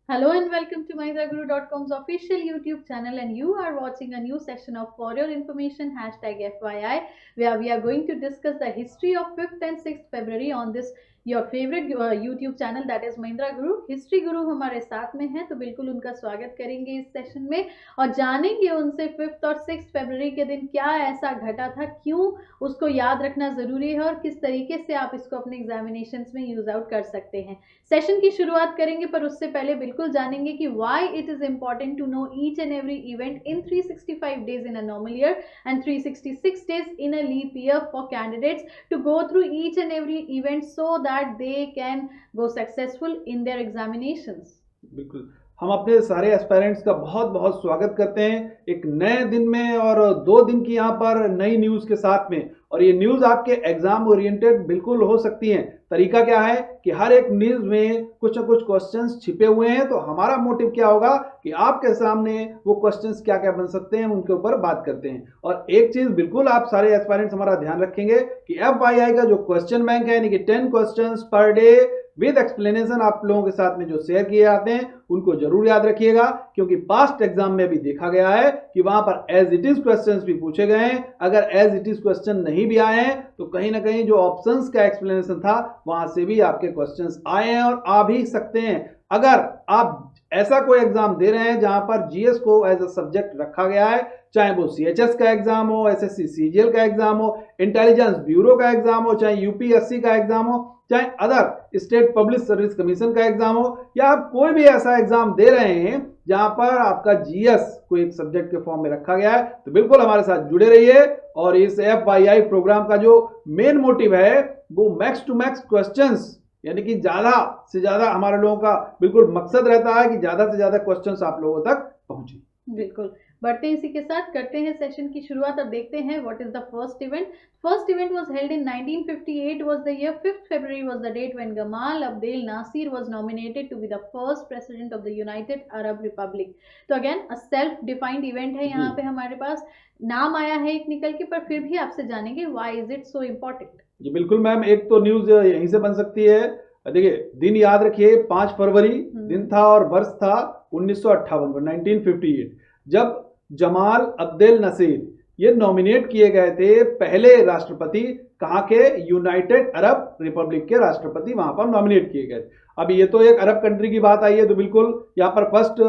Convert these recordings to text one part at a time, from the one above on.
Hello and welcome to MahindраGuru.com's official YouTube channel, and you are watching a new session of For Your Information #FYI, where we are going to discuss the history of 5th and 6th February on this your favorite YouTube channel, that is Mahindra Guru. History गुरु हमारे साथ में हैं, तो बिल्कुल उनका स्वागत करेंगे इस सेशन में और जानेंगे उनसे 5th और 6th फरवरी के दिन क्या ऐसा घटा था, क्यों उसको याद रखना जरूरी है और किस तरीके से आप इसको अपने एग्जामिनेशंस में यूज आउट कर सकते हैं। सेशन की शुरुआत करेंगे, पर उससे पहले बिल्कुल जानेंगे कि why it is important to know each and every event in 365 days in a normal year and 366 days in a leap year for candidates to go through each and every event so that they can go successful in their examinations। बिल्कुल, हम अपने सारे aspirants का बहुत बहुत स्वागत करते हैं एक नए दिन में और 2 दिन की यहाँ पर नई न्यूज़ के साथ में। और ये न्यूज़ आपके एग्जाम ओरिएंटेड बिल्कुल हो सकती हैं। तरीका क्या है कि हर एक न्यूज़ में कुछ ना कुछ क्वेश्चंस छिपे हुए हैं, तो हमारा मोटिव क्या होगा कि आपके सामने वो क्वेश्चंस क्या क्या बन सकते हैं उनके ऊपर बात करते हैं। और एक चीज़ बिल्कुल आप सारे एस्पायरेंट्स हमारा ध्यान रखेंगे कि FYI का जो क्वेश्चन बैंक है, यानी कि 10 questions per day with explanation आप लोगों के साथ में जो शेयर किए जाते हैं उनको जरूर याद रखिएगा, क्योंकि पास्ट एग्जाम में भी देखा गया है कि वहां पर एज इट इज क्वेश्चंस भी पूछे गए हैं। अगर एज इट इज क्वेश्चन नहीं भी आए हैं तो कहीं ना कहीं जो ऑप्शंस का एक्सप्लेनेशन था वहां से भी आपके क्वेश्चंस आए हैं और आ भी सकते हैं। अगर आप ऐसा कोई एग्जाम दे रहे हैं जहां पर जीएस को एज अ सब्जेक्ट रखा गया है, चाहे वो सीएचएस का एग्जाम हो, एसएससी सीजीएल का एग्जाम हो, इंटेलिजेंस ब्यूरो का एग्जाम हो, चाहे यूपीएससी का एग्जाम हो, चाहे other state public service commission का एग्जाम हो, या आप कोई भी ऐसा एग्जाम दे रहे हैं जहां पर आपका जीएस को एक सब्जेक्ट के फॉर्म में रखा गया है, तो बिल्कुल हमारे साथ जुड़े रहिए। और इस FYI प्रोग्राम का जो मेन मोटिव है वो मैक्स टू मैक्स क्वेश्चंस, यानी कि ज्यादा से ज्यादा हमारे लोगों का बिल्कुल मकसद रहता है कि ज्यादा से ज्यादा क्वेश्चंस आप लोगों तक पहुंचे। बिल्कुल, बढ़ते हैं इसी के साथ, करते हैं सेशन की शुरुआत और देखते हैं what is the first event. First event was held in 1958 was the year। 5th February was the date when Gamal Abdel Nasser was nominated to be the first president of the United Arab Republic। तो again a self defined event है, यहाँ पे हमारे पास नाम आया है एक निकल के, पर फिर भी आपसे जानेंगे why is it so important. जी बिल्कुल मैम, एक तो न्यूज यहीं से बन सकती है। देखिए दिन याद रखिए, 5 फरवरी दिन था और वर्ष था 1958 1958, जब जमाल अब्देल नसीर ये नॉमिनेट किए गए थे पहले राष्ट्रपति। कहाँ के? यूनाइटेड अरब रिपब्लिक के राष्ट्रपति वहां पर नॉमिनेट किए गए थे। अब ये तो एक अरब कंट्री की बात आई है, तो बिल्कुल यहाँ पर फर्स्ट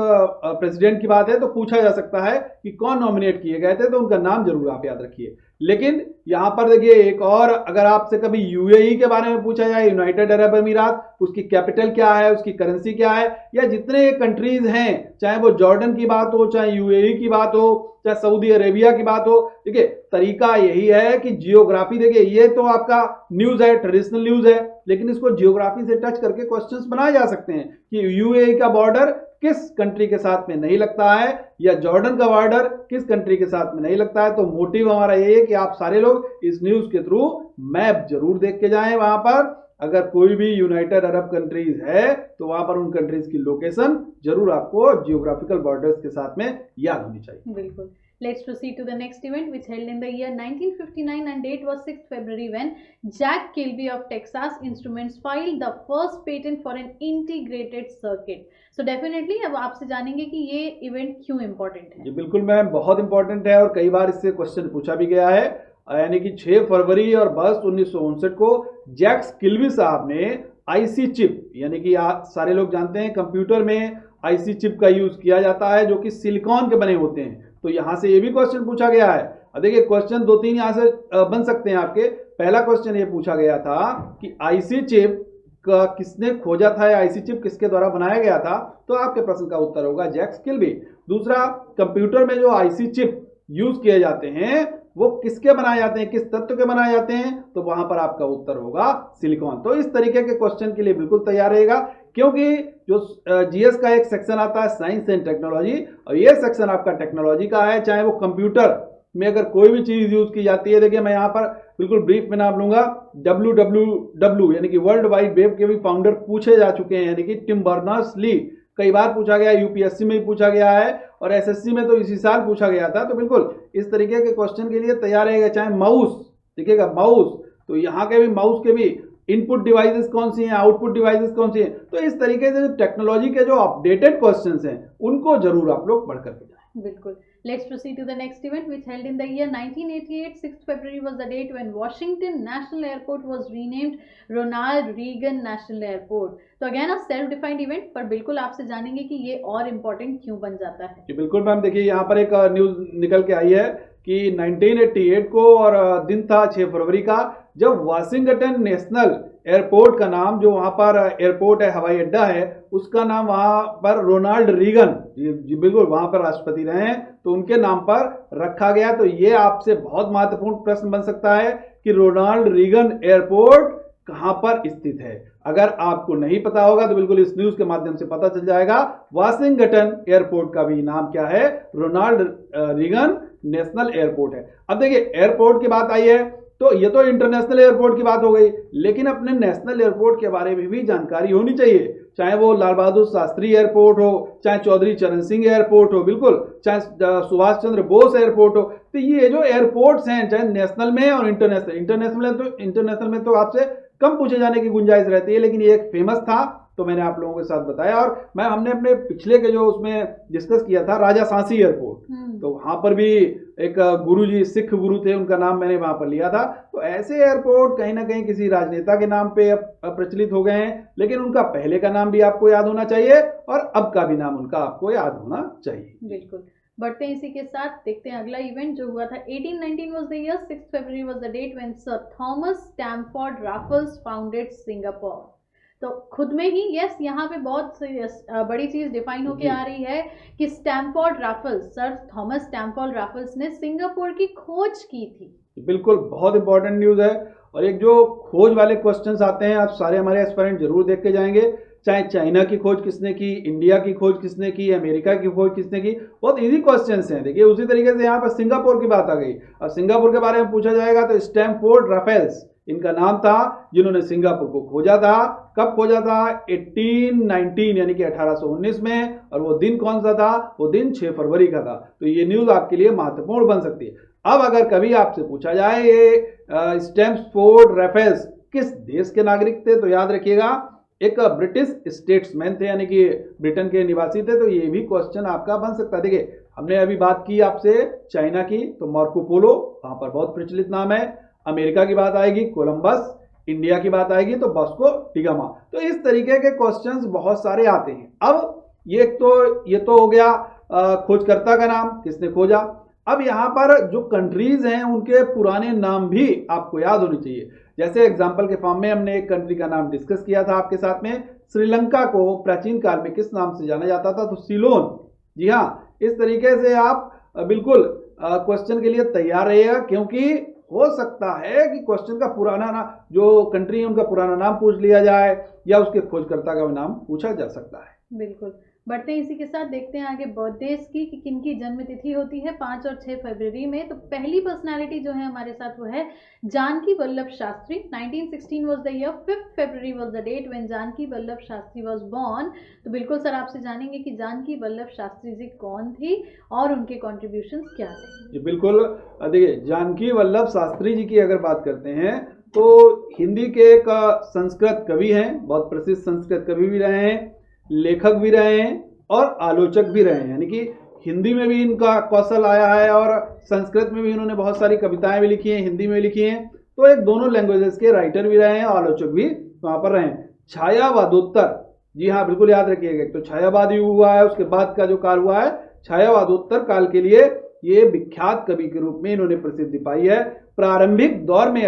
प्रेसिडेंट की बात है, तो पूछा जा सकता है कि कौन नॉमिनेट किए गए थे, तो उनका नाम जरूर आप याद रखिए। लेकिन यहाँ पर देखिए एक और, अगर आपसे कभी यूएई के बारे में पूछा जाए, यूनाइटेड अरब अमीरात, उसकी कैपिटल क्या है, उसकी करेंसी क्या है, या जितने कंट्रीज हैं, चाहे वो जॉर्डन की बात हो, चाहे यूएई की बात हो, चाहे सऊदी अरेबिया की बात हो, देखिए तरीका यही है कि जियोग्राफी, देखिए ये तो आपका न्यूज है, ट्रेडिशनल न्यूज है, लेकिन इसको जियोग्राफी से टच करके क्वेश्चंस बनाए जा सकते हैं कि यूएई का बॉर्डर किस कंट्री के साथ में नहीं लगता है, या जॉर्डन का बॉर्डर किस कंट्री के साथ में नहीं लगता है। तो मोटिव हमारा यही है कि आप सारे लोग इस न्यूज के थ्रू मैप जरूर देख के जाएं। वहां पर अगर कोई भी यूनाइटेड अरब कंट्रीज है तो वहां पर उन कंट्रीज की लोकेशन जरूर आपको जियोग्राफिकल बॉर्डर्स के साथ में याद होनी चाहिए। बिल्कुल। Let's proceed to the next event, which held in the year 1959 and date was 6th February when Jack Kilby of Texas Instruments filed the first patent for an integrated circuit। So definitely अब आपसे जानेंगे कि ये event क्यों important है। जी बिल्कुल ma'am, बहुत important है और कई बार इससे क्वेश्चन पूछा भी गया है। यानी कि 6 फरवरी और वर्ष 1959 को जैक्स किल्बी साहब ने आईसी चिप, यानी कि सारे लोग जानते हैं कंप्यूटर में आईसी चिप का यूज किया जाता है जो कि सिलिकॉन के बने होते हैं, तो यहां से ये भी क्वेश्चन पूछा गया है। देखिए क्वेश्चन 2-3 यहां से बन सकते हैं आपके। पहला क्वेश्चन ये पूछा गया था कि आईसी चिप का किसने खोजा था, या आईसी चिप किसके द्वारा बनाया गया था, तो आपके प्रश्न का उत्तर होगा जैक्स किल्बी। दूसरा, कंप्यूटर में जो आईसी चिप यूज किए जाते हैं वो किसके बनाए जाते हैं, किस तत्व के बनाए जाते हैं, तो वहां पर आपका उत्तर होगा सिलिकॉन। तो इस तरीके के क्वेश्चन के लिए बिल्कुल तैयार रहेगा, क्योंकि जो जीएस का एक सेक्शन आता है साइंस एंड टेक्नोलॉजी, और ये सेक्शन आपका टेक्नोलॉजी का है। चाहे वो कंप्यूटर में अगर कोई भी चीज यूज की जाती है, देखिए मैं यहाँ पर बिल्कुल ब्रीफ में नाम लूंगा, WWW यानी कि वर्ल्ड वाइड वेब के भी फाउंडर पूछे जा चुके हैं, यानी कि टिम बर्नर्स ली। कई बार पूछा गया, यूपीएससी में भी पूछा गया है और एसएससी में तो इसी साल पूछा गया था। तो बिल्कुल इस तरीके के क्वेश्चन के लिए तैयार रहेगा। चाहे माउस, देखिएगा माउस, तो यहाँ के भी माउस के भी इनपुट डिवाइसेस कौन सी हैं, आउटपुट डिवाइसेस कौन सी हैं। तो इस तरीके से टेक्नोलॉजी के जो अपडेटेड क्वेश्चंस हैं उनको जरूर आप लोग पढ़ करके जाएं। बिल्कुल। Let's proceed to the next event which held in the year 1988. 6th February was the date when Washington National Airport was renamed Ronald Reagan National Airport. तो again a self defined event, पर बिल्कुल आपसे जानेंगे कि ये और important क्यों बन जाता है। जी बिल्कुल मैम, देखिए यहाँ पर एक न्यूज निकल के आई है कि 1988 को और दिन था 6 फरवरी का, जब वाशिंगटन नेशनल एयरपोर्ट का नाम, जो वहां पर एयरपोर्ट है, हवाई अड्डा है, उसका नाम वहां पर रोनाल्ड रीगन, जी बिल्कुल वहां पर राष्ट्रपति रहे हैं, तो उनके नाम पर रखा गया। तो ये आपसे बहुत महत्वपूर्ण प्रश्न बन सकता है कि रोनाल्ड रीगन एयरपोर्ट कहां पर स्थित है। अगर आपको नहीं पता होगा तो बिल्कुल इस न्यूज के माध्यम से पता चल जाएगा। वाशिंगटन एयरपोर्ट का भी नाम क्या है, रोनाल्ड रीगन नेशनल एयरपोर्ट है। अब देखिए एयरपोर्ट की बात आई है तो ये तो इंटरनेशनल एयरपोर्ट की बात हो गई, लेकिन अपने नेशनल एयरपोर्ट के बारे में भी जानकारी होनी चाहिए, चाहे वो लाल बहादुर शास्त्री एयरपोर्ट हो, चाहे चौधरी चरण सिंह एयरपोर्ट हो, बिल्कुल चाहे सुभाष चंद्र बोस एयरपोर्ट हो। तो ये जो एयरपोर्ट्स हैं, चाहे नेशनल में और इंटरनेशनल में तो आपसे कम पूछे जाने की गुंजाइश रहती है, लेकिन ये एक फेमस था तो मैंने आप लोगों के साथ बताया। और मैं हमने अपने पिछले के जो उसमें डिस्कस किया था राजा सांसी एयरपोर्ट, तो वहां पर भी एक गुरुजी, सिख गुरु थे, उनका नाम मैंने वहां पर लिया था। तो ऐसे एयरपोर्ट कहीं ना कहीं किसी राजनेता के नाम पे प्रचलित हो गए हैं, लेकिन उनका पहले का नाम भी आपको याद होना चाहिए और अब का भी नाम उनका आपको याद होना चाहिए। बिल्कुल। बढ़ते हैं इसी के साथ, देखते हैं अगला इवेंट जो हुआ था 1819 was the year. 6 February was the date when sir Thomas Stamford Raffles founded Singapore. तो खुद में ही यस, यहाँ पे बहुत बड़ी चीज डिफाइन होके आ रही है कि Stamford Raffles, sir Thomas Stamford Raffles ने सिंगापुर की खोज की थी। बिल्कुल बहुत इंपॉर्टेंट न्यूज है, और एक जो खोज वाले क्वेश्चंस आते हैं आप सारे हमारे एस्पिरेंट जरूर देख के जाएंगे, चाहे चाइना की खोज किसने की, इंडिया की खोज किसने की, अमेरिका की खोज किसने की, बहुत इजी क्वेश्चंस हैं। देखिए उसी तरीके से यहाँ पर सिंगापुर की बात आ गई। अब सिंगापुर के बारे में पूछा जाएगा तो स्टैमफोर्ड राफेल्स इनका नाम था, जिन्होंने सिंगापुर को खोजा था। कब खोजा था? 1819 यानी कि 1819 में। और वो दिन कौन सा था? वो दिन 6 फरवरी का था। तो ये न्यूज आपके लिए महत्वपूर्ण बन सकती है। अब अगर कभी आपसे पूछा जाए ये स्टैमफोर्ड राफेल्स किस देश के नागरिक थे, तो याद रखिएगा एक ब्रिटिश स्टेट्समैन थे, यानी कि ब्रिटेन के निवासी थे। तो ये भी क्वेश्चन आपका बन सकता है। देखिए हमने अभी बात की आपसे चाइना की, तो मार्को पोलो वहां पर बहुत प्रचलित नाम है। अमेरिका की बात आएगी कोलंबस, इंडिया की बात आएगी तो वास्को डी गामा। तो इस तरीके के क्वेश्चंस बहुत सारे आते हैं। अब ये तो हो गया खोजकर्ता का नाम, किसने खोजा। अब यहाँ पर जो कंट्रीज हैं उनके पुराने नाम भी आपको याद होने चाहिए। जैसे एग्जाम्पल के फॉर्म में हमने एक कंट्री का नाम डिस्कस किया था आपके साथ में, श्रीलंका को प्राचीन काल में किस नाम से जाना जाता था? तो सिलोन। जी हाँ, इस तरीके से आप बिल्कुल क्वेश्चन के लिए तैयार रहिएगा, क्योंकि हो सकता है कि क्वेश्चन का पुराना नाम, जो कंट्री है उनका पुराना नाम पूछ लिया जाए, या उसके खोजकर्ता का नाम पूछा जा सकता है। बिल्कुल। बढ़ते हैं इसी के साथ, देखते हैं आगे बर्थडेज की कि किनकी जन्म तिथि होती है 5 और 6 फरवरी में। तो पहली पर्सनालिटी जो है हमारे साथ वो है Janaki Vallabh Shastri. 1916 was the year. 5 फरवरी was the date when Janaki Vallabh Shastri was born. तो बिल्कुल सर आपसे जानेंगे कि जानकी वल्लभ शास्त्री जी कौन थी और उनके कॉन्ट्रीब्यूशंस क्या थे। जी बिल्कुल। देखिए जानकी वल्लभ शास्त्री जी की अगर बात करते हैं तो हिंदी के एक संस्कृत कवि हैं, बहुत प्रसिद्ध संस्कृत कवि भी रहे हैं, लेखक भी रहे हैं और आलोचक भी रहे हैं। यानी कि हिंदी में भी इनका कौशल आया है और संस्कृत में भी इन्होंने बहुत सारी कविताएं भी लिखी हैं, हिंदी में लिखी हैं। तो एक दोनों लैंग्वेजेस के राइटर भी रहे हैं, आलोचक भी वहां पर रहे हैं। छायावादोत्तर, जी हाँ बिल्कुल याद रखिएगा, तो छायावाद युग हुआ है, उसके बाद का जो काल हुआ है छायावादोत्तर काल के लिए ये विख्यात कवि के रूप में इन्होंने प्रसिद्धि पाई है। प्रारंभिक दौर में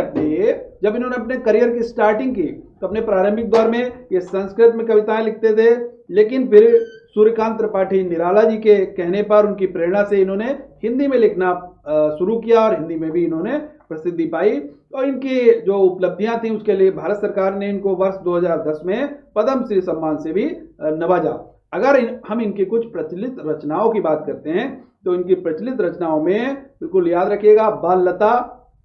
जब इन्होंने अपने करियर की स्टार्टिंग की तो अपने प्रारंभिक दौर में ये संस्कृत में कविताएं लिखते थे, लेकिन फिर सूर्यकांत त्रिपाठी निराला जी के कहने पर, उनकी प्रेरणा से इन्होंने हिंदी में लिखना शुरू किया और हिंदी में भी इन्होंने प्रसिद्धि पाई। और इनकी जो उपलब्धियां थी उसके लिए भारत सरकार ने इनको वर्ष 2010 में पद्म श्री सम्मान से भी नवाजा। अगर हम इनकी कुछ प्रचलित रचनाओं की बात करते हैं तो इनकी प्रचलित रचनाओं में बिल्कुल याद रखिएगा बाल लता,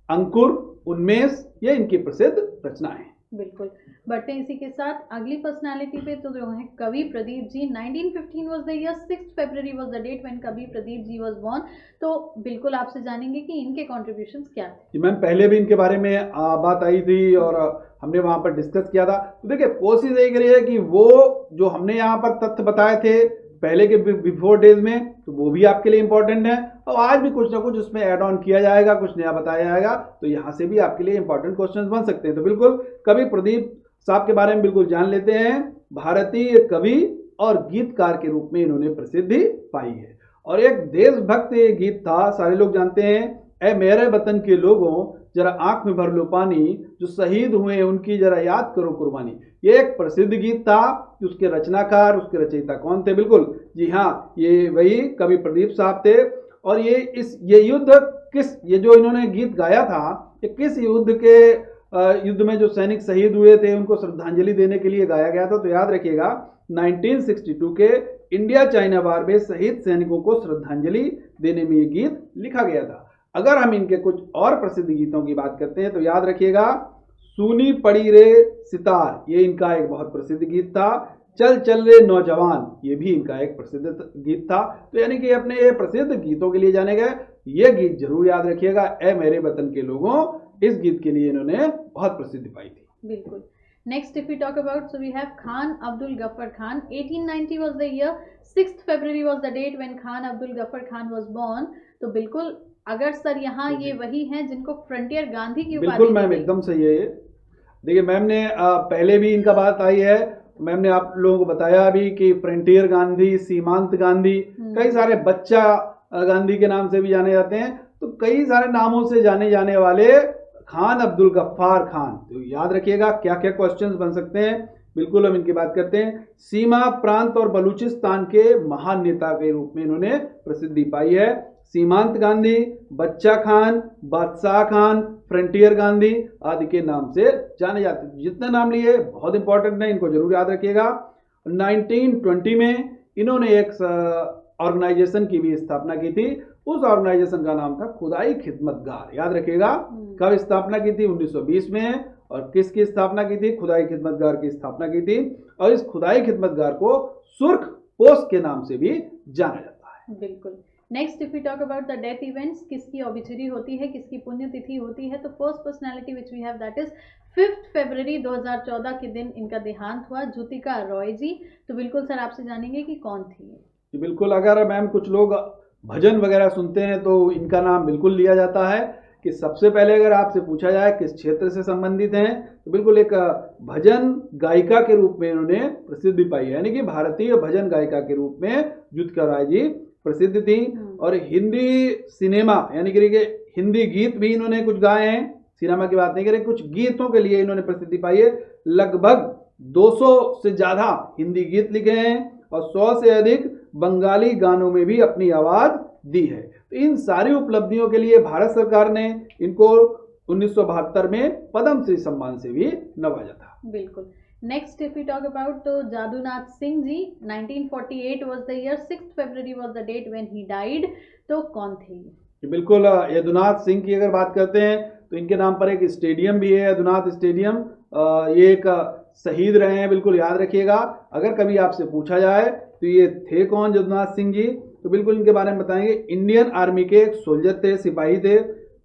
अंकुर, उन्मेष, ये इनकी प्रसिद्ध रचनाएं हैं। बिल्कुल। बढ़ते हैं इसी के साथ अगली पर्सनालिटी पे, तो जो है Kavi Pradeep ji. 1915 was the year. 6 February was the date when Kavi Pradeep ji was born. तो बिल्कुल आपसे जानेंगे कि इनके कॉन्ट्रीब्यूशंस क्या थे। मैम पहले भी इनके बारे में बात आई थी और हमने वहां पर डिस्कस किया था। तो देखिए कोशिश यही करी है कि वो जो हमने यहाँ पर तथ्य बताए थे पहले के बिफोर डेज में, तो वो भी आपके लिए इंपॉर्टेंट है, और आज भी कुछ ना कुछ उसमें ऐड ऑन किया जाएगा, कुछ नया बताया जाएगा, तो यहाँ से भी आपके लिए इंपॉर्टेंट क्वेश्चंस बन सकते हैं। तो बिल्कुल कवि प्रदीप साहब के बारे में बिल्कुल जान लेते हैं। भारतीय कवि और गीतकार के रूप में इन्होंने प्रसिद्धि पाई है, और एक देशभक्त ये गीत था, सारे लोग जानते हैं, ए मेरे वतन के लोगों जरा आंख में भर लो पानी, जो शहीद हुए उनकी जरा याद करो कुर्बानी। ये एक प्रसिद्ध गीत था। उसके रचनाकार, उसके रचयिता कौन थे? बिल्कुल जी हाँ, ये वही कवि प्रदीप साहब थे। और ये युद्ध ये जो इन्होंने गीत गाया था, ये किस युद्ध में जो सैनिक शहीद हुए थे उनको श्रद्धांजलि देने के लिए गाया गया था? तो याद रखिएगा 1962 के इंडिया चाइना वार में शहीद सैनिकों को श्रद्धांजलि देने में ये गीत लिखा गया था। अगर हम इनके कुछ और प्रसिद्ध गीतों की बात करते हैं तो याद रखिएगा, सूनी पड़ी रे सितार, ये इनका एक बहुत प्रसिद्ध गीत था। चल चल रे नौजवान, ये भी इनका एक प्रसिद्ध गीत था। तो यानी कि अपने ये प्रसिद्ध गीतों के लिए जाने गए। ये गीत जरूर याद रखिएगा, ए मेरे वतन के लोगों, इस गीत के लिए इन्होंने बहुत प्रसिद्धि पाई थी। बिल्कुल। Next, if we talk about, so we have Khan Abdul Ghaffar Khan. 1890 was the year, 6th February was the date when Khan Abdul Ghaffar Khan was born. तो बिल्कुल अगर सर यहाँ ये वही हैं जिनको फ्रंटियर गांधी की उपाधि बिल्कुल मैम, एकदम सही है ये। देखिए मैम ने पहले भी इनका बात आई है, मैम ने आप लोगों को बताया भी कि फ्रंटियर गांधी, सीमांत गांधी, कई सारे बच्चा गांधी के नाम से भी जाने जाते हैं। तो कई सारे नामों से जाने जाने वाले खान अब्दुल गफ्फार खान, तो याद रखिएगा क्या क्या क्वेश्चंस बन सकते हैं। बिल्कुल हम इनकी बात करते हैं। सीमा प्रांत और बलूचिस्तान के महान नेता के रूप में इन्होंने प्रसिद्धि पाई है। सीमांत गांधी, बच्चा खान, बादशाह खान, फ्रंटियर गांधी आदि के नाम से जाने जाते हैं। जितने नाम लिए बहुत इंपॉर्टेंट है, इनको जरूर याद रखिएगा। 1920 में इन्होंने एक ऑर्गेनाइजेशन की भी स्थापना की थी। उस ऑर्गेनाइजेशन का नाम था खुदाई खिदमतगार। याद रखिएगा कब स्थापना की थी? 1920 में। और किसकी स्थापना की थी? खुदाई खिदमतगार की स्थापना की थी। और इस खुदाई खिदमतगार को सुर्ख पोस्ट के नाम से भी जाना जाता है। बिल्कुल। Next, if we talk about the death events, किसकी ऑबिचुरी होती है, किसकी पुण्यतिथि होती है, तो first personality which we have that is 5 फरवरी 2014 के दिन इनका देहांत हुआ, ज्योतिका रॉय जी। तो बिल्कुल सर आपसे जानेंगे कि कौन थी? बिल्कुल, अगर मैम कुछ लोग भजन वगैरह सुनते हैं तो इनका नाम बिल्कुल लिया जाता है। कि सबसे पहले अगर आपसे पूछा जाए किस क्षेत्र से संबंधित हैं, तो बिल्कुल एक भजन गायिका के रूप में इन्होंने प्रसिद्धि पाई है। यानी कि भारतीय भजन गायिका के रूप में ज्योतिका राय जी प्रसिद्ध थी। और हिंदी सिनेमा यानी कि हिंदी गीत भी इन्होंने कुछ गाए हैं। सिनेमा की बात नहीं करें, कुछ गीतों के लिए इन्होंने प्रसिद्धि पाई है। लगभग 200 से ज्यादा हिंदी गीत लिखे हैं और 100 से अधिक बंगाली गानों में भी अपनी आवाज दी है। तो इन सारी उपलब्धियों के लिए भारत सरकार ने इनको 1972 में पद्मश्री सम्मान से भी नवाजा था। बिल्कुल। Next, if we talk about तो Jadunath Singh ji, 1948 was the year, 6th फरवरी was the date when he died. तो कौन थे? बिल्कुल, यदुनाथ सिंह की अगर बात करते हैं तो इनके नाम पर एक स्टेडियम भी है, यदुनाथ स्टेडियम। ये एक शहीद रहे हैं, बिल्कुल याद रखिएगा। अगर कभी आपसे पूछा जाए तो ये थे कौन यदुनाथ सिंह जी, तो बिल्कुल इनके बारे में बताएंगे। इंडियन आर्मी के एक सोल्जर थे, सिपाही थे।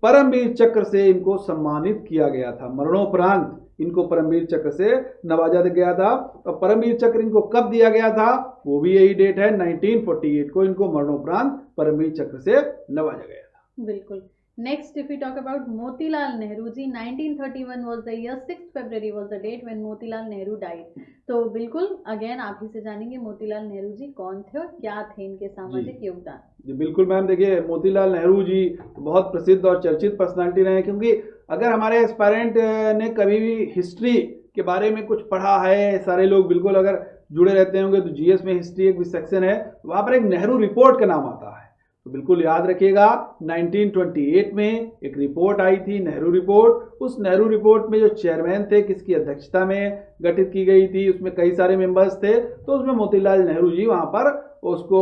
परमवीर चक्र से इनको सम्मानित किया गया था। मरणोपरांत इनको परमवीर चक्र से नवाजा गया था। और परमवीर चक्र इनको कब दिया गया था? वो भी यही डेट है, 1948 को इनको मरणोपरांत परमवीर चक्र से नवाजा गया था। बिल्कुल। Next, if we talk about Motilal Nehru ji, 1931 was the year, 6th फरवरी was the date when Motilal Nehru died. तो बिल्कुल अगेन आप ही से जानेंगे मोतीलाल नेहरू जी कौन थे और क्या थे इनके सामाजिक योगदान। जी बिल्कुल मैम, देखिए मोतीलाल नेहरू जी बहुत प्रसिद्ध और चर्चित पर्सनालिटी रहे हैं। क्योंकि अगर हमारे एस्पायरेंट ने कभी भी हिस्ट्री के बारे में कुछ पढ़ा है, सारे लोग बिल्कुल अगर जुड़े रहते होंगे तो जीएस में हिस्ट्री एक भी सेक्शन है, वहाँ पर एक नेहरू रिपोर्ट का नाम आता है। तो बिल्कुल याद रखिएगा 1928 में एक रिपोर्ट आई थी, नेहरू रिपोर्ट। उस नेहरू रिपोर्ट में जो चेयरमैन थे, किसकी अध्यक्षता में गठित की गई थी, उसमें कई सारे मेंबर्स थे। तो उसमें मोतीलाल नेहरू जी वहाँ पर उसको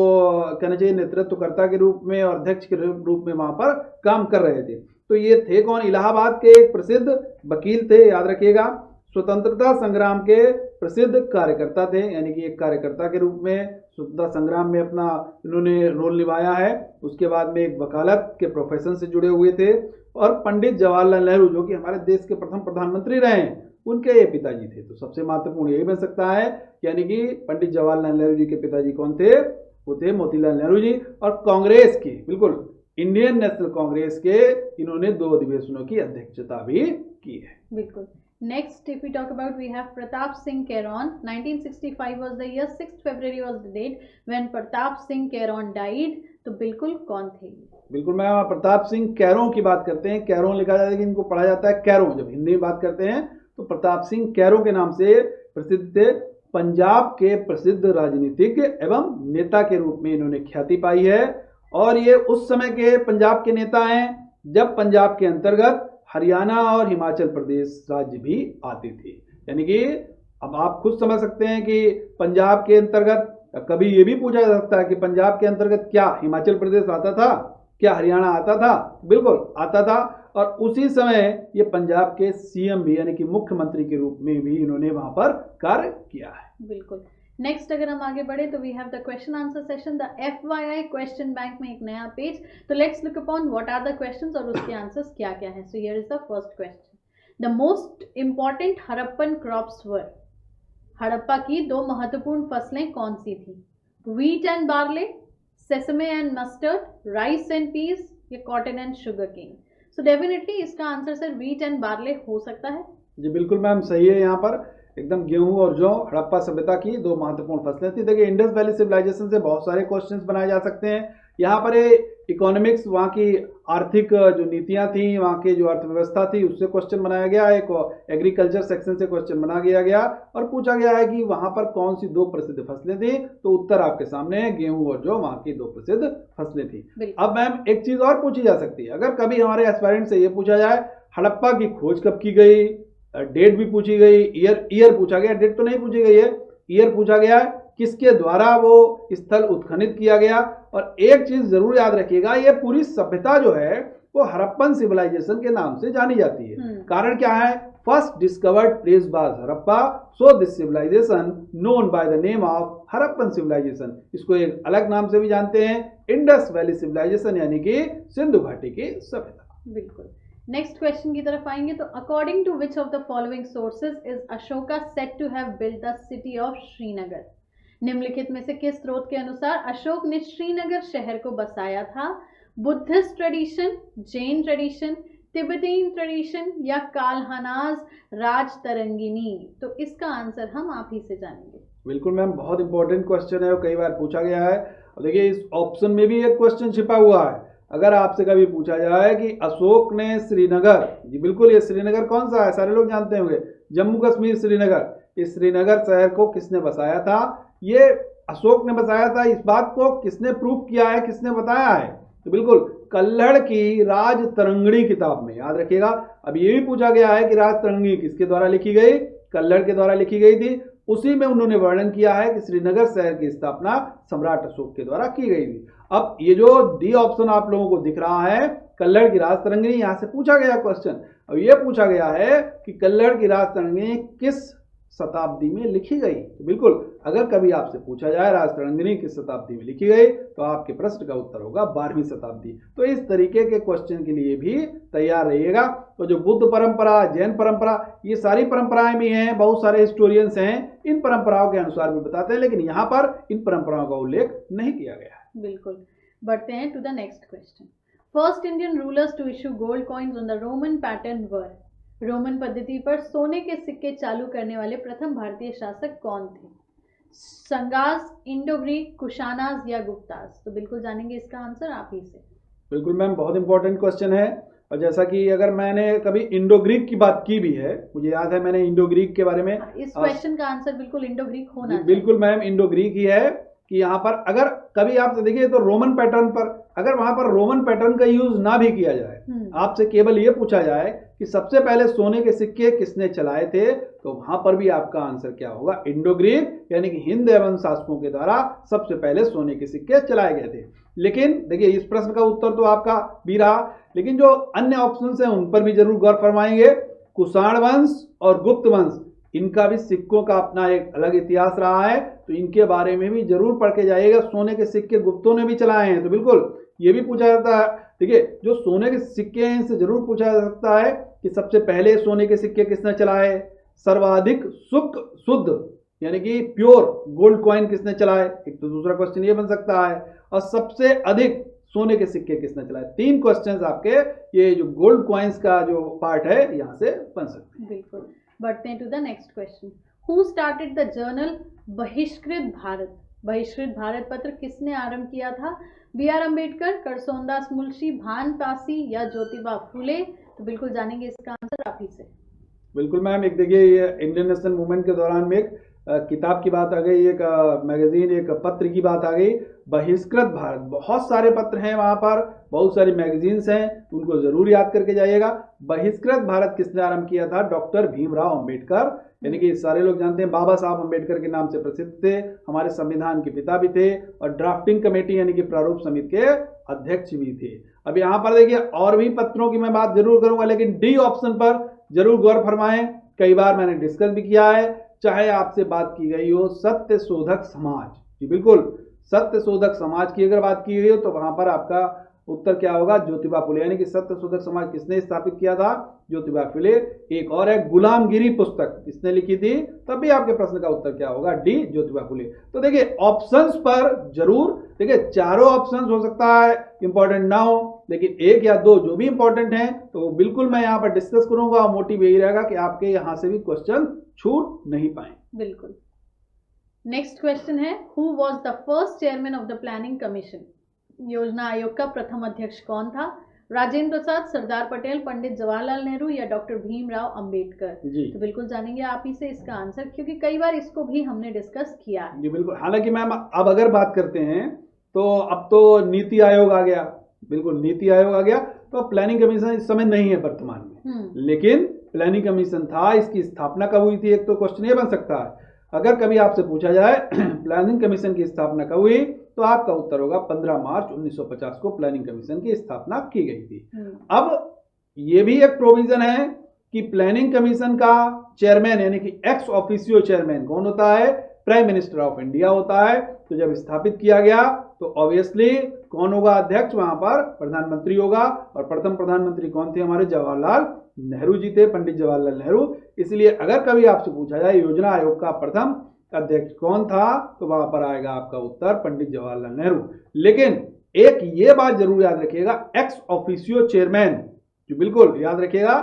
कहना चाहिए नेतृत्वकर्ता के रूप में और अध्यक्ष के रूप में वहाँ पर काम कर रहे थे। तो ये थे कौन? इलाहाबाद के एक प्रसिद्ध वकील थे, याद रखिएगा। स्वतंत्रता संग्राम के प्रसिद्ध कार्यकर्ता थे, यानी कि एक कार्यकर्ता के रूप में स्वतंत्रता संग्राम में अपना इन्होंने रोल निभाया है। उसके बाद में एक वकालत के प्रोफेशन से जुड़े हुए थे। और पंडित जवाहरलाल नेहरू, जो कि हमारे देश के प्रथम प्रधानमंत्री रहे हैं, उनके ये पिताजी थे। तो सबसे महत्वपूर्ण यही बन सकता है, यानी कि पंडित जवाहरलाल नेहरू जी के पिताजी कौन थे? वो थे मोतीलाल नेहरू जी। और कांग्रेस के, बिल्कुल इंडियन नेशनल कांग्रेस के इन्होंने 2 अधिवेशनों की अध्यक्षता भी की है। बिल्कुल। Next if we talk about we have Pratap Singh Kairon. 1965 was the year, 6 February was the date when Pratap Singh Kairon died. तो बिल्कुल कौन थे? बिल्कुल मैम, प्रताप सिंह कैरों की बात करते हैं। कैरों लिखा जाता है लेकिन इनको पढ़ा जाता है कैरों। जब हिंदी में बात करते हैं तो प्रताप सिंह कैरों के नाम से प्रसिद्ध थे। पंजाब के प्रसिद्ध राजनीतिज्ञ एवं नेता के रूप में इन्होंने ख्याति पाई है। और ये उस समय के पंजाब के नेता हैं जब पंजाब के अंतर्गत हरियाणा और हिमाचल प्रदेश राज्य भी आते थे। यानी कि अब आप खुद समझ सकते हैं कि पंजाब के अंतर्गत, कभी ये भी पूछा जा सकता है कि पंजाब के अंतर्गत क्या हिमाचल प्रदेश आता था, क्या हरियाणा आता था? बिल्कुल आता था। और उसी समय ये पंजाब के सीएम भी, यानी कि मुख्यमंत्री के रूप में भी इन्होंने वहां पर कार्य किया है। बिल्कुल। नेक्स्ट अगर हम आगे बढ़े तो we have the question answer session, the FYI question bank में एक नया पेज। तो let's look upon what are the questions और उसके आंसर्स क्या क्या हैं। So here is the first question, the most important Harappan crops were. Harappa की 2 महत्वपूर्ण फसलें कौन सी थी? Wheat and barley, sesame and mustard, rice and peas, या cotton and sugarcane. So definitely इसका answer sir wheat and barley हो सकता है। जी बिल्कुल मैम, सही है। यहाँ पर एकदम गेहूं और जौ हड़प्पा सभ्यता की 2 महत्वपूर्ण फसलें थी। देखिए इंडस वैली सिविलाइजेशन से बहुत सारे क्वेश्चंस बनाए जा सकते हैं। यहाँ पर इकोनॉमिक्स, वहाँ की आर्थिक जो नीतियाँ थी, वहाँ की जो अर्थव्यवस्था थी, उससे क्वेश्चन बनाया गया। एक एग्रीकल्चर सेक्शन से क्वेश्चन बना दिया गया और पूछा गया है कि वहाँ पर कौन सी 2 प्रसिद्ध फसलें थी। तो उत्तर आपके सामने है, गेहूं और जौ वहाँ की 2 प्रसिद्ध फसलें थी। अब मैम एक चीज और पूछी जा सकती है, अगर कभी हमारे एस्पायरेंट से ये पूछा जाए हड़प्पा की खोज कब की गई, डेट भी पूछी गई, ईयर पूछा गया, डेट तो नहीं पूछी गई है, ईयर पूछा गया है, किसके द्वारा वो स्थल उत्खनित किया गया। और एक चीज जरूर याद रखिएगा, ये पूरी सभ्यता जो है वो हड़प्पन सिविलाइजेशन के नाम से जानी जाती है। कारण क्या है? First discovered place was Harappa, so this civilisation known by the name of Harappan civilisation. इसको एक अलग नाम से भी जानते हैं, इंडस वैली सिविलाइजेशन, यानी कि सिंधु घाटी की सभ्यता। बिल्कुल। नेक्स्ट क्वेश्चन की तरफ आएंगे तो according to which of the following sources is Ashoka said to have built the city of Srinagar. निम्नलिखित में से किस स्रोत के अनुसार अशोक ने श्रीनगर शहर को बसाया था? Buddhist tradition, Jain tradition, तिब्बतीन tradition, या काल्हनाज राजतरंगिनी। तो इसका आंसर हम आप ही से जानेंगे। बिल्कुल मैम, बहुत इंपॉर्टेंट क्वेश्चन है और कई बार पूछा गया है। और देखिए इस ऑप्शन में भी एक क्वेश्चन छिपा हुआ है। अगर आपसे कभी पूछा जाए कि अशोक ने श्रीनगर, जी बिल्कुल ये श्रीनगर कौन सा है, सारे लोग जानते होंगे, जम्मू कश्मीर श्रीनगर, इस श्रीनगर शहर को किसने बसाया था? ये अशोक ने बसाया था। इस बात को किसने प्रूफ किया है, किसने बताया है? तो बिल्कुल कल्हड़ की राजतरंगिणी किताब में, याद रखिएगा। अब ये भी पूछा गया है कि राजतरंगिणी किसके द्वारा लिखी गई? कल्हड़ के द्वारा लिखी गई थी। उसी में उन्होंने वर्णन किया है कि श्रीनगर शहर की स्थापना सम्राट अशोक के द्वारा की गई थी। अब ये जो डी ऑप्शन आप लोगों को दिख रहा है, कल्हड़ की राजतरंगिणी, यहां से पूछा गया क्वेश्चन। अब ये पूछा गया है कि कल्हड़ की राजतरंगिणी किस शताब्दी में लिखी गई। तो बिल्कुल अगर कभी आपसे पूछा जाए राजतरंगिणी किस शताब्दी में लिखी गई, तो आपके प्रश्न का उत्तर होगा 12वीं शताब्दी। तो इस तरीके के क्वेश्चन के लिए भी तैयार रहिएगा। तो जो बुद्ध परंपरा, जैन परंपरा, ये सारी परंपराएं भी हैं, बहुत सारे हिस्टोरियंस हैं, इन परंपराओं के अनुसार भी बताते हैं, लेकिन यहाँ पर इन परंपराओं का उल्लेख नहीं किया गया है। बिल्कुल। बढ़ते हैं to the next question. First Indian rulers to issue gold coins on the Roman pattern were. Roman पद्धति पर सोने के सिक्के चालू करने वाले प्रथम भारतीय शासक कौन थे? संगास, इंडो ग्रीक, कुशानास या गुप्तास। तो बिल्कुल जानेंगे इसका आंसर आप ही से। बिल्कुल मैम, बहुत इंपॉर्टेंट क्वेश्चन है। और जैसा कि अगर मैंने कभी इंडो ग्रीक की बात की भी है, मुझे याद है मैंने इंडो ग्रीक के बारे में, इस क्वेश्चन का आंसर बिल्कुल इंडो ग्रीक होना चाहिए। बिल्कुल मैम, इंडो ग्रीक ही है कि यहाँ पर अगर कभी आपसे देखिए तो रोमन पैटर्न पर, अगर वहां पर रोमन पैटर्न का यूज ना भी किया जाए, आपसे केवल ये पूछा जाए कि सबसे पहले सोने के सिक्के किसने चलाए थे, तो वहां पर भी आपका आंसर क्या होगा? इंडो ग्रीक, यानी कि हिंद एवं शासकों के द्वारा सबसे पहले सोने के सिक्के चलाए गए थे। लेकिन देखिए इस प्रश्न का उत्तर तो आपका भी रहा, लेकिन जो अन्य ऑप्शन हैं उन पर भी जरूर गौर फरमाएंगे। कुषाण वंश और गुप्त वंश, इनका भी सिक्कों का अपना एक अलग इतिहास रहा है, तो इनके बारे में भी जरूर पढ़ के जाइएगा। सोने के सिक्के गुप्तों ने भी चलाए हैं, तो बिल्कुल ये भी पूछा जाता है। देखिए जो सोने के सिक्के हैं इनसे जरूर पूछा जा सकता है कि सबसे पहले सोने के सिक्के किसने चलाए, सर्वाधिक शुद्ध यानी कि प्योर गोल्ड कॉइन किसने चलाए, एक तो दूसरा क्वेश्चन ये बन सकता है, और सबसे अधिक सोने के सिक्के किसने चलाए। 3 क्वेश्चंस आपके ये जो गोल्ड कॉइन्स का जो पार्ट है यहाँ से बन सकते हैं। बिल्कुल, बढ़ते हैं to the next question. Who started the journal Bahishkrit Bharat? Bahishkrit Bharat पत्र किसने आरंभ किया था? बी आर अम्बेडकर, करसोनदास मुंशी, भान पासी या ज्योतिबा फुले? तो बिल्कुल जानेंगे इसका आंसर आप ही से। बिल्कुल मैम, एक देखिए ये इंडियन नेशनल मूवमेंट के दौरान में एक किताब की बात आ गई, एक मैगजीन, एक पत्र की बात आ गई, बहिष्कृत भारत। बहुत सारे पत्र हैं वहां पर, बहुत सारी मैगजीन्स हैं, उनको जरूर याद करके जाइएगा। बहिष्कृत भारत किसने आरंभ किया था? डॉक्टर भीमराव अंबेडकर, यानी कि सारे लोग जानते हैं बाबा साहब अंबेडकर के नाम से प्रसिद्ध थे, हमारे संविधान के पिता भी थे और ड्राफ्टिंग कमेटी यानी कि प्रारूप समिति के अध्यक्ष भी थे। अब यहाँ पर देखिए और भी पत्रों की मैं बात जरूर करूंगा, लेकिन डी ऑप्शन पर जरूर गौर फरमाएं, कई बार मैंने डिस्कस भी किया है, चाहे आपसे बात की गई हो सत्य शोधक समाज, जी बिल्कुल, सत्य शोधक समाज की अगर बात की गई हो तो वहां पर आपका उत्तर क्या होगा? ज्योतिबा फुले, यानी कि सत्य शोधक समाज किसने स्थापित किया था? ज्योतिबा फुले। एक और है गुलामगिरी पुस्तक, किसने लिखी थी? तब भी आपके प्रश्न का उत्तर क्या होगा? डी, ज्योतिबा फुले। तो देखिए ऑप्शंस पर जरूर देखिए, चारों ऑप्शंस हो सकता है इंपॉर्टेंट ना हो, लेकिन एक या दो जो भी इंपॉर्टेंट हैं तो बिल्कुल मैं यहाँ पर डिस्कस करूंगा, और मोटिव यही रहेगा कि आपके यहाँ से भी क्वेश्चन छूट नहीं पाए। बिल्कुल। नेक्स्ट क्वेश्चन है, who was the first chairman of the planning commission? योजना आयोग का प्रथम अध्यक्ष कौन था? राजेंद्र प्रसाद, सरदार पटेल, पंडित जवाहरलाल नेहरू या डॉक्टर भीमराव अंबेडकर? जी तो बिल्कुल जानेंगे आप ही से इसका आंसर, क्योंकि कई बार इसको भी हमने डिस्कस किया है। जी बिल्कुल। हालांकि मैम अब अगर बात करते हैं तो अब तो नीति आयोग आ गया, बिल्कुल नीति आयोग आ गया, तो प्लानिंग कमीशन इस समय नहीं है वर्तमान में, लेकिन प्लानिंग कमीशन था, इसकी स्थापना कब हुई थी? एक तो क्वेश्चन ये बन सकता है, अगर कभी आपसे पूछा जाए प्लानिंग कमीशन की स्थापना कब हुई, तो आपका उत्तर होगा 15 मार्च 1950 को प्लानिंग कमीशन की स्थापना की गई थी। अब ये भी एक प्रोविजन है कि प्लानिंग कमीशन का चेयरमैन यानी कि एक्स ऑफिशियो चेयरमैन कौन होता है? प्राइम मिनिस्टर ऑफ इंडिया होता है। तो जब स्थापित किया गया तो ऑब्वियसली कौन होगा अध्यक्ष? वहां पर प्रधानमंत्री होगा, और प्रथम प्रधानमंत्री कौन थे? हमारे जवाहरलाल नेहरू जी थे, पंडित जवाहरलाल नेहरू। इसलिए अगर कभी आपसे पूछा जाए योजना आयोग का प्रथम अध्यक्ष कौन था, तो वहां पर आएगा आपका उत्तर पंडित जवाहरलाल नेहरू। लेकिन एक ये बात जरूर याद रखिएगा, एक्स ऑफिशियो चेयरमैन, जो बिल्कुल याद रखिएगा,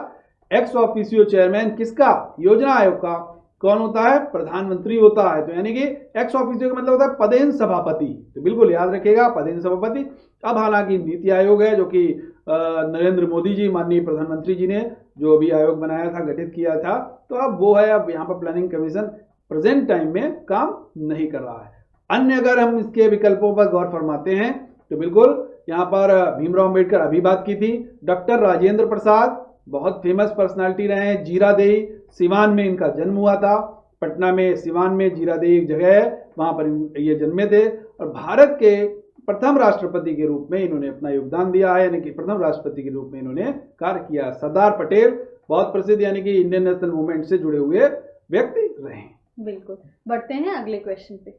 एक्स ऑफिशियो चेयरमैन किसका? योजना आयोग का। कौन होता है? प्रधानमंत्री होता है। तो यानी कि एक्स ऑफिशियो का मतलब होता है पदेन सभापति, तो बिल्कुल याद रखिएगा पदेन सभापति। अब हालांकि नीति आयोग है, जो कि नरेंद्र मोदी जी माननीय प्रधानमंत्री जी ने जो भी आयोग बनाया था, गठित किया था, तो अब वो है, अब यहाँ पर प्लानिंग कमीशन प्रेजेंट टाइम में काम नहीं कर रहा है। अन्य अगर हम इसके विकल्पों पर गौर फरमाते हैं तो बिल्कुल यहाँ पर भीमराव अंबेडकर अभी बात की थी, डॉक्टर राजेंद्र प्रसाद बहुत फेमस पर्सनालिटी रहे हैं, जीरादेई सिवान में इनका जन्म हुआ था, पटना में सिवान में जीरादेई एक जगह है, वहां पर ये जन्मे थे, और भारत के प्रथम राष्ट्रपति के रूप में इन्होंने अपना योगदान दिया है, यानी कि प्रथम राष्ट्रपति के रूप में इन्होंने कार्य किया। सरदार पटेल बहुत प्रसिद्ध यानी कि इंडियन नेशनल मूवमेंट से जुड़े हुए व्यक्ति रहे। बिल्कुल, बढ़ते हैं अगले क्वेश्चन पे।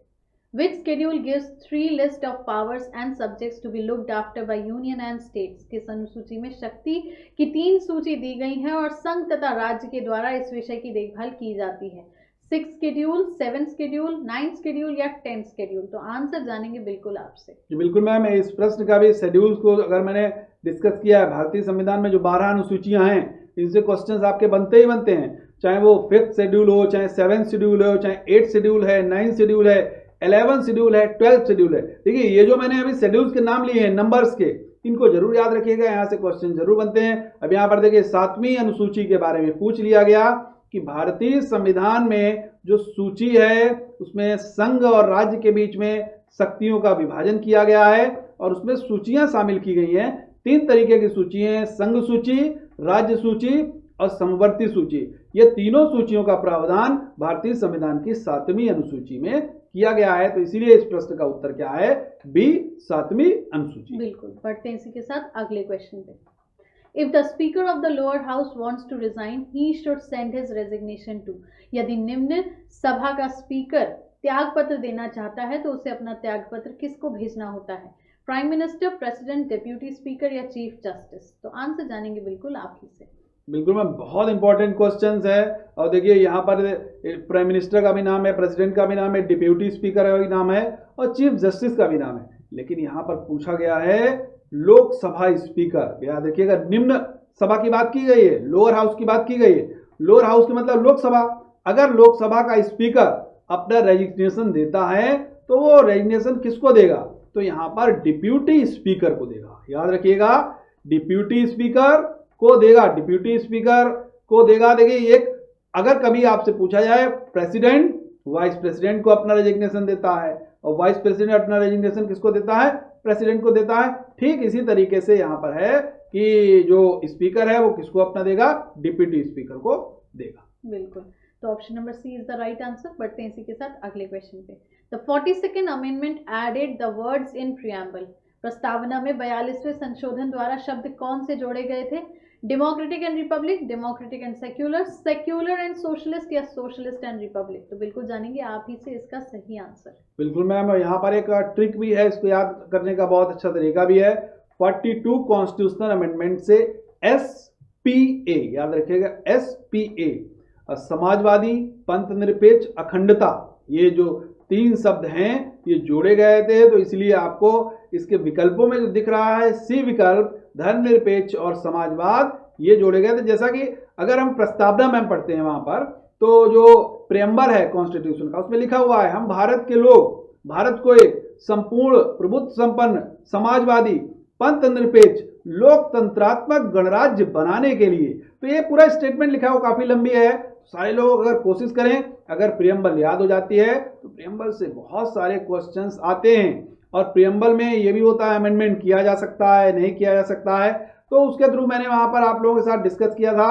Which schedule gives 3 list of powers and subjects to be looked after by union and states? किस अनुसूची में शक्ति की 3 सूची दी गई है और संघ तथा राज्य के द्वारा इस विषय की देखभाल की जाती है? 6 शेड्यूल, 7 शेड्यूल, 9 शेड्यूल या 10 शेड्यूल? तो आंसर जानेंगे बिल्कुल आपसे। जी बिल्कुल मैम, इस प्रश्न का भी शेड्यूल्स को अगर मैंने डिस्कस किया है, भारतीय संविधान में जो 12 अनुसूचियां हैं, इनसे क्वेश्चंस आपके बनते ही बनते हैं, चाहे वो 5th शेड्यूल हो, चाहे 7th शेड्यूल हो, चाहे 8th शेड्यूल है, 9th शेड्यूल है, 11th शेड्यूल है, 12th शेड्यूल है। देखिए ये जो मैंने अभी शेड्यूल्स के नाम लिए हैं नंबर्स के, इनको जरूर याद रखिएगा, यहाँ से क्वेश्चन जरूर बनते हैं। अब यहाँ पर देखिए 7वीं अनुसूची के बारे में पूछ लिया गया कि भारतीय संविधान में जो सूची है उसमें संघ और राज्य के बीच में शक्तियों का विभाजन किया गया है, और उसमें सूचियां शामिल की गई हैं। 3 तरीके की सूची हैं, संघ सूची, राज्य सूची और समवर्ती सूची। ये तीनों सूचियों का प्रावधान भारतीय संविधान की 7वीं अनुसूची में किया गया है, तो इसीलिए इस प्रश्न का उत्तर क्या है? बी, 7वीं अनुसूची। बिल्कुल, बढ़ते हैं इसी के साथ अगले क्वेश्चन पे। If the speaker of the lower house wants to resign, he should send his resignation to। यदि निम्न सभा का स्पीकर त्याग पत्र देना चाहता है तो उसे अपना त्याग पत्र किसको भेजना होता है? Prime minister, president, deputy speaker या चीफ जस्टिस? तो आंसर जानेंगे बिल्कुल आप ही से। बिल्कुल मैम, बहुत इंपॉर्टेंट क्वेश्चंस है। और देखिए यहाँ पर प्राइम मिनिस्टर का भी नाम है, प्रेसिडेंट का भी नाम है, डिप्यूटी स्पीकर का भी नाम है और चीफ जस्टिस का भी नाम है। लेकिन यहाँ पर पूछा गया है लोकसभा स्पीकर। याद रखिएगा, निम्न सभा की बात की गई है, लोअर हाउस की बात की गई है। लोअर हाउस की मतलब लोकसभा। अगर लोकसभा का स्पीकर अपना रेजिग्नेशन देता है तो वो रेजिग्नेशन किसको देगा? तो यहाँ पर डिप्यूटी स्पीकर को देगा। याद रखिएगा, डिप्यूटी स्पीकर को देगा, डिप्यूटी स्पीकर को देगा। देखिए, एक अगर कभी आपसे पूछा जाए, प्रेसिडेंट वाइस प्रेसिडेंट को अपना रेजिग्नेशन देता है और वाइस प्रेसिडेंट अपना रेजिग्नेशन किसको देता है? प्रेसिडेंट को देता है। ठीक इसी तरीके से यहाँ पर है कि जो स्पीकर है वो किसको अपना देगा? डिप्यूटी स्पीकर को देगा। बिल्कुल, तो option number C is the right answer. बढ़ते हैं इसी के साथ अगले क्वेश्चन पे। The 42nd amendment added the words in preamble. प्रस्तावना में 42वें संशोधन द्वारा शब्द कौन से जोड़े गए थे? Democratic and Republic, democratic and secular, secular and socialist या सोशलिस्ट एंड रिपब्लिक? तो बिल्कुल जानेंगे आप ही से इसका सही आंसर। बिल्कुल मैम, यहाँ पर एक ट्रिक भी है, इसको याद करने का बहुत अच्छा तरीका भी है। 42 कॉन्स्टिट्यूशनल अमेंडमेंट से SPA, याद रखिएगा, SPA, समाजवादी, पंथ निरपेक्ष, अखंडता, ये जो 3 शब्द हैं ये जोड़े गए थे। तो इसलिए आपको इसके विकल्पों में जो दिख रहा है सी विकल्प, धर्मनिरपेक्ष और समाजवाद, ये जोड़े गए थे। जैसा कि अगर हम प्रस्तावना में पढ़ते हैं वहां पर, तो जो प्रेम्बल है कॉन्स्टिट्यूशन का, उसमें लिखा हुआ है हम भारत के लोग भारत को एक संपूर्ण प्रभुत्व संपन्न समाजवादी पंथ निरपेक्ष लोकतंत्रात्मक गणराज्य बनाने के लिए। तो ये पूरा स्टेटमेंट लिखा हुआ काफी लंबी है। सारे लोग अगर कोशिश करें, अगर प्रियम्बल याद हो जाती है तो प्रियम्बल से बहुत सारे क्वेश्चंस आते हैं। और प्रियम्बल में ये भी होता है अमेंडमेंट किया जा सकता है, नहीं किया जा सकता है। तो उसके थ्रू मैंने वहां पर आप लोगों के साथ डिस्कस किया था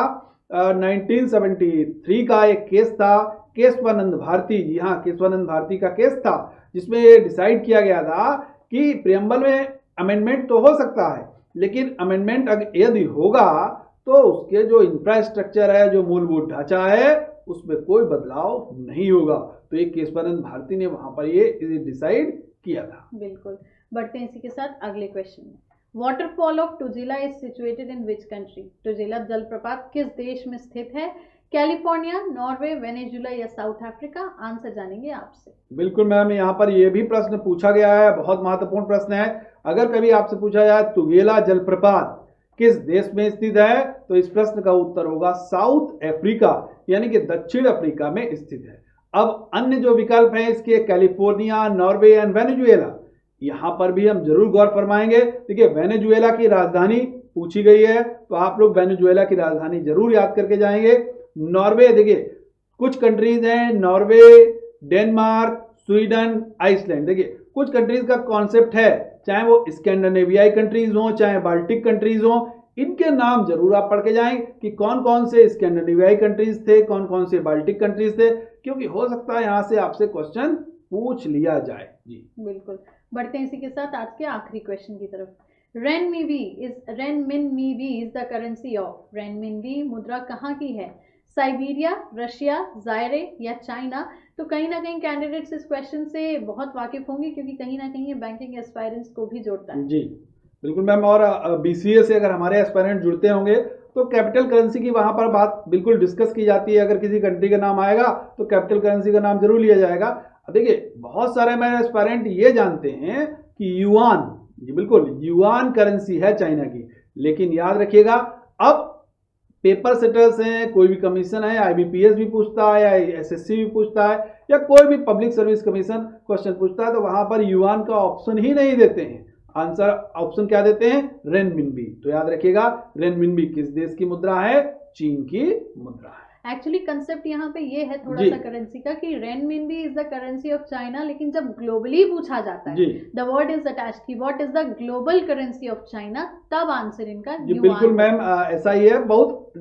1973 का एक केस था, केशवानंद भारती। जी हाँ, केशवानंद भारती का केस था, जिसमें ये डिसाइड किया गया था कि प्रियम्बल में अमेंडमेंट तो हो सकता है, लेकिन अमेंडमेंट अगर यदि होगा तो उसके जो इंफ्रास्ट्रक्चर है, जो मूलभूत ढांचा है, उसमें कोई बदलाव नहीं होगा। तो ये केशवानंद भारती ने वहां पर ये डिसाइड किया था। बिल्कुल, बढ़ते हैं इसी के साथ अगले क्वेश्चन में। Waterfall of Tugela is situated in which country? Tugela जलप्रपात किस देश में स्थित है? कैलिफोर्निया, नॉर्वे, वेनेजुला या साउथ अफ्रीका? आंसर जानेंगे आपसे। बिल्कुल मैम, यहाँ पर यह भी प्रश्न पूछा गया है, बहुत महत्वपूर्ण प्रश्न है। अगर कभी आपसे पूछा जाए तुगेला जलप्रपात किस देश में स्थित है, तो इस प्रश्न का उत्तर होगा साउथ अफ्रीका, यानी कि दक्षिण अफ्रीका में स्थित है। अब अन्य जो विकल्प हैं इसके, कैलिफोर्निया, नॉर्वे एंड वेनेजुएला, यहां पर भी हम जरूर गौर फरमाएंगे। देखिए, वेनेजुएला की राजधानी पूछी गई है, तो आप लोग वेनेजुएला की राजधानी जरूर याद करके जाएंगे। नॉर्वे, देखिए कुछ कंट्रीज हैं, नॉर्वे, डेनमार्क, स्वीडन, आइसलैंड। देखिए कुछ कंट्रीज का कॉन्सेप्ट है, चाहे वो स्कैंडिनेवियाई कंट्रीज हो, चाहे बाल्टिक कंट्रीज हो, इनके नाम जरूर आप पढ़ के जाएं कि कौन कौन से स्कैंडिनेवियाई कंट्रीज थे, कौन कौन से बाल्टिक कंट्रीज थे, क्योंकि हो सकता है यहां से आपसे क्वेश्चन पूछ लिया जाए। जी बिल्कुल, बढ़ते हैं इसी के साथ आज के आखिरी क्वेश्चन की तरफ। Renminbi is the currency of. Renminbi मुद्रा कहाँ की है? साइबेरिया, रशिया, जायरे या चाइना? तो कहीं ना कहीं कैंडिडेट्स इस क्वेश्चन से बहुत वाकिफ होंगे, क्योंकि कहीं ना कहीं ये बैंकिंग एस्पायरेंट्स को भी जोड़ता है। जी बिल्कुल मैम, और BCA से अगर हमारे एस्पायरेंट जुड़ते होंगे तो कैपिटल करेंसी की वहां पर बात बिल्कुल डिस्कस की जाती है। अगर किसी कंट्री का नाम आएगा तो कैपिटल करेंसी का नाम जरूर लिया जाएगा। देखिए बहुत सारे हमारे एस्पायरेंट ये जानते हैं कि युआन, जी बिल्कुल, युआन करेंसी है चाइना की। लेकिन याद रखिएगा, अब पेपर सेटर्स हैं, कोई भी कमीशन है, IBPS भी पूछता है या SSC भी पूछता है या कोई भी पब्लिक सर्विस कमीशन क्वेश्चन पूछता है, तो वहां पर युआन का ऑप्शन ही नहीं देते हैं। आंसर ऑप्शन क्या देते हैं? रेनमिनबी। तो याद रखिएगा, रेनमिनबी किस देश की मुद्रा है? चीन की मुद्रा है। एक्चुअली कंसेप्ट यहाँ पे ये है थोड़ा सा करेंसी का कि renminbi is the currency of China, लेकिन जब ग्लोबली पूछा जाता है, द वर्ड इज अटैच्ड कि what is the global currency of China, तब आंसर इनका जी बिल्कुल मैम, ऐसा ही है, बहुत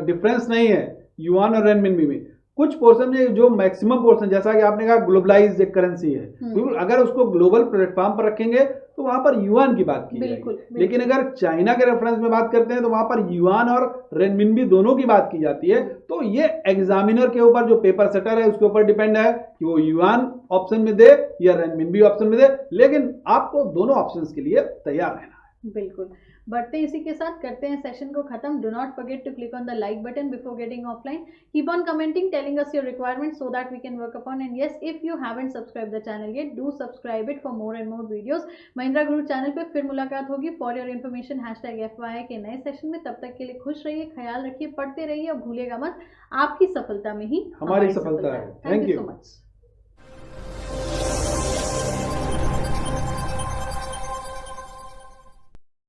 डिफरेंस नहीं है युआन और रेनमिनबी में। कुछ पोर्शन में जो मैक्सिमम पोर्शन, जैसा कि आपने कहा ग्लोबलाइज्ड एक करेंसी है, बिल्कुल, अगर उसको ग्लोबल प्लेटफॉर्म पर रखेंगे तो वहां पर युआन की बात की जाएगी। लेकिन अगर चाइना के रेफरेंस में बात करते हैं तो वहां पर युआन और रेनमिनबी दोनों की बात की जाती है। तो ये एग्जामिनर के ऊपर, जो पेपर सेटर है उसके ऊपर डिपेंड है कि वो युआन ऑप्शन में दे या रेनमिनबी ऑप्शन में दे, लेकिन आपको दोनों ऑप्शंस के लिए तैयार रहना है। बिल्कुल, बढ़ते इसी के साथ करते हैं सेशन को खत्म. Do not forget to click on the like button before getting offline. Keep on commenting, telling us your requirements so that we can work upon. And yes, if you haven't subscribed the channel yet, do subscribe it for more and more videos. Mahindra Guru channel पे फिर मुलाकात होगी for your information #FYI के नए session में. तब तक के लिए खुश रहिए, ख्याल रखिए, पढ़ते रहिए और भूलिएगा मत, आपकी सफलता में ही हमारी सफलता है. Thank Thank you you. So much.